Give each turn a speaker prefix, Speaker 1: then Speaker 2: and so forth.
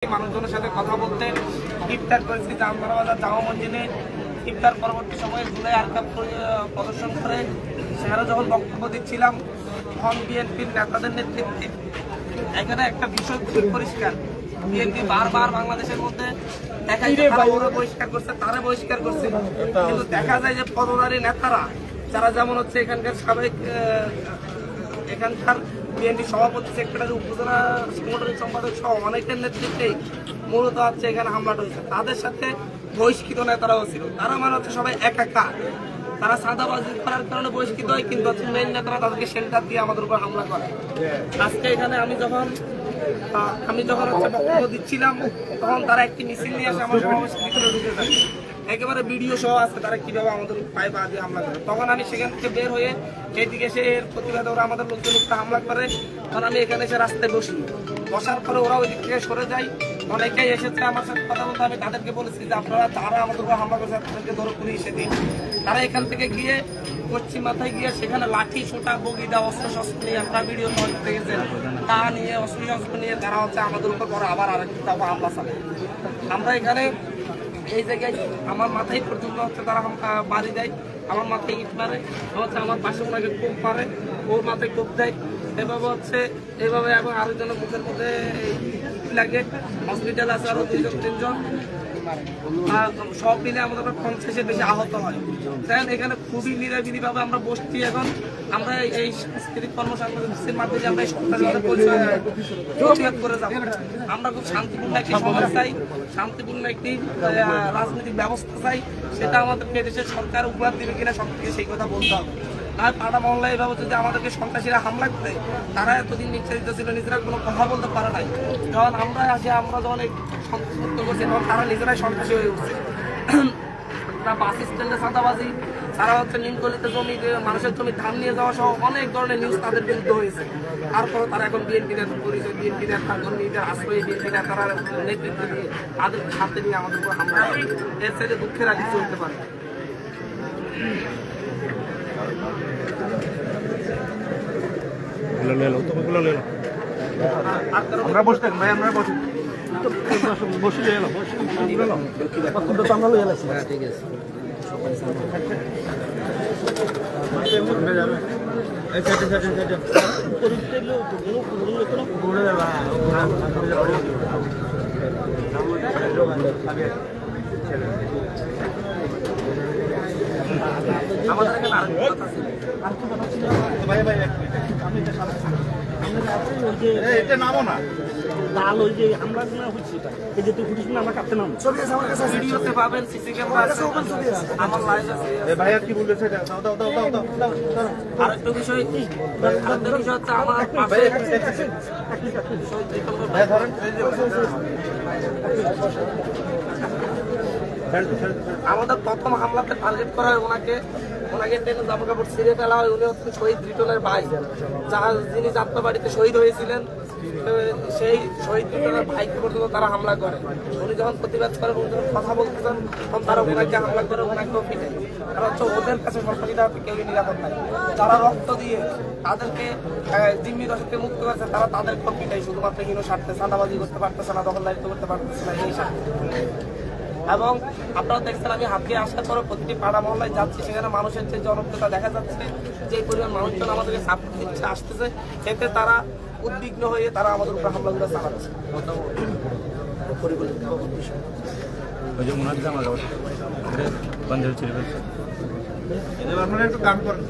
Speaker 1: মানুষজনের সাথে কথা বলতে ইফতার করেছি জামতলা বাজার জামা মসজিদে। ইফতার পরবর্তী সময়ে জুলাই আরকাব প্রদর্শন করে সেখানে যখন বক্তব্য দিচ্ছিলাম তখন বিএনপির নেতাদের নেতৃত্বে এখানে একটা বিষয় খুব পরিষ্কার। বিএনপি বারবার বাংলাদেশের মধ্যে বহিষ্কার করছে, তারা বহিষ্কার করছে, কিন্তু দেখা যায় যে পদধারী নেতারা যারা যেমন হচ্ছে এখানকার সাবেক এখানকার বিএনপি সভাপতি, সেক্রেটারি, উপজেলা সাংগঠনিক সম্পাদক সহ অনেকের নেতৃত্বেই মূলত হচ্ছে এখানে হামলাটা হয়েছে। তাদের সাথে বহিষ্কৃত নেতারাও ছিল। তারা মানে হচ্ছে সবাই একা, তারা সাদাবাজি করার কারণে বহিষ্কৃত হয়, কিন্তু হচ্ছে মেইন নেতারা তাদেরকে শেল্টার দিয়ে আমাদের উপর হামলা করে। আজকে এখানে আমি যখন হচ্ছে বক্তব্য দিচ্ছিলাম তখন তারা একটি মিছিল নিয়ে এসে আমার সমাবেশের ভিতরে ঢুকে যায়। একেবারে ভিডিও সহ আছে তারা কিভাবে আমাদের পায়ে পা দিয়ে হামলা করে। তখন আমি সেখান থেকে বের হয়ে এইদিকে এসে এর প্রতিবাদে ওরা আমাদের লোকজন হামলা করে। তখন আমি এখানে এসে রাস্তায় বসার পরে ওরা ওই দিক থেকে সরে যায়। অনেকেই এসেছে আমার সাথে কথা বলতে, আমি তাদেরকে বলেছি যে আপনারা যারা আমাদের উপর হামলা করেছে তাদেরকে ধরে পুলিশে দিন। তারা এখান থেকে গিয়ে পশ্চিম মাথায় গিয়ে সেখানে লাঠি, ছোটা, বগিদা, অস্ত্র শস্ত্র নিয়ে আপনারা ভিডিও দেখেছেন, তা নিয়ে অস্ত্র শস্ত্র নিয়ে তারা হচ্ছে আমাদের উপর পরে আবার আরেকটা হামলা চালায়। আমরা এখানে এই জায়গায় আমার মাথায় পর্যন্ত হচ্ছে তারা বাড়ি দেয়, আমার মাথায় ইট মারে, হচ্ছে আমার পাশে ওনাকে কোপ মারে, ওর মাথায় কোপ দেয়, এভাবে হচ্ছে এইভাবে। এবং আরেকজনের মুখের মধ্যে লাগে, হসপিটাল আছে আরো 2-3 জন, সব মিলে আমাদের 50-এর বেশি আহত হয়। তাই এখানে খুবই নিরাবিলি ভাবে আমরা বসছি। এখন আমরা এই সাংস্কৃতিক কর্মসূচির মাধ্যমে আমরা এই সন্ত্রাসবাদের প্রতিবাদ করে যাবো। আমরা খুব শান্তিপূর্ণ একটি সমাজ চাই, শান্তিপূর্ণ একটি রাজনৈতিক ব্যবস্থা চাই। সেটা আমাদেরকে দেশের সরকার উপহার দিবে কিনা সবথেকে সেই কথা বলতে হবে। আর পাড়া মহল্লায় এভাবে যদি আমাদেরকে সন্ত্রাসীরা হামলা করে, তারা এতদিন নির্যাতিত ছিল, নিজেরা কোনো কথা বলতে পারে নাই। যখন আমরা আসি, আমরা যখন সন্ত্রাসমুক্ত করছি, তখন তারা নিজেরাই সন্ত্রাসী হয়ে উঠছে। তারা বাস স্ট্যান্ডে চাঁদাবাজি, তারা হচ্ছে নিমগলিতে জমি, মানুষের জমি ধান নিয়ে যাওয়া সহ অনেক ধরনের নিউজ তাদের বিরুদ্ধে হয়েছে। তারপরে তারা এখন বিএনপি নেতা পরিচয়, বিএনপি নেতা কর্মীদের আশ্রয়, বিএনপি নেতারা নেতৃত্ব দিয়ে তাদের সাথে নিয়ে আমাদের উপর হামলা করে। এর সাথে দুঃখের আর কিছু হতে পারে।
Speaker 2: আমরা বসে থাকি ভাই, আমরা বসে বসে এলাম, ঠিক আছে।
Speaker 1: আমাদের এখানে
Speaker 2: এটা নামো না
Speaker 3: ডাল ওই যে আমরা হচ্ছে এই যে তুই ফুটিস না, আমরা কাটতে নাম
Speaker 1: ভিডিওতে পাবেন, সিসি ক্যামেরা আছে, আমার লাইভ আছে।
Speaker 2: ভাইয়া কি বলতেছে এটা দাও দাও দাও দাও দাও।
Speaker 1: আরেকটা বিষয় হচ্ছে আমার আমাদের প্রথম হামলাতে টার্গেট করা হয় ওনাকে টেনে জামা কাপড় ছিঁড়ে ফেলা হয়। উনি হচ্ছেন শহীদ রিটনের ভাই, যিনি যাত্রাবাড়িতে শহীদ হয়েছিলেন। সেই শহীদ রিটনের ভাইকে পর্যন্ত তারা হামলা করে। উনি যখন প্রতিবাদ করেন, উনি যখন কথা বলতে চান, তখন তারা ওনাকে হামলা করে, ওনাকেও পিটে। কারণ হচ্ছে ওদের কাছে সরকারিটা কেউই নিরাপদ নাই। যারা রক্ত দিয়ে তাদেরকে জিম্মি দশকে মুক্ত করেছে, তারা তাদেরকেও পিটাই শুধুমাত্র হীন স্বার্থে। চাঁদাবাজি করতে পারতেছে না, দখলদারিত্ব করতে পারতেছে না, এই স্বার্থে। এবং আপনারা দেখছেন আমি হাতে আসার পরে প্রতিটি পাড়া মহল্লায় যাচ্ছি, সেখানে মানুষের যে জনপ্রিয়তা দেখা যাচ্ছে, যে পরিমাণ মানুষজন আমাদেরকে সাপোর্ট দিচ্ছে, আসতেছে, এতে তারা উদ্বিগ্ন হয়ে তারা আমাদের উপর হামলাগুলো চালাচ্ছে।
Speaker 2: আপনারা একটু গান করেন।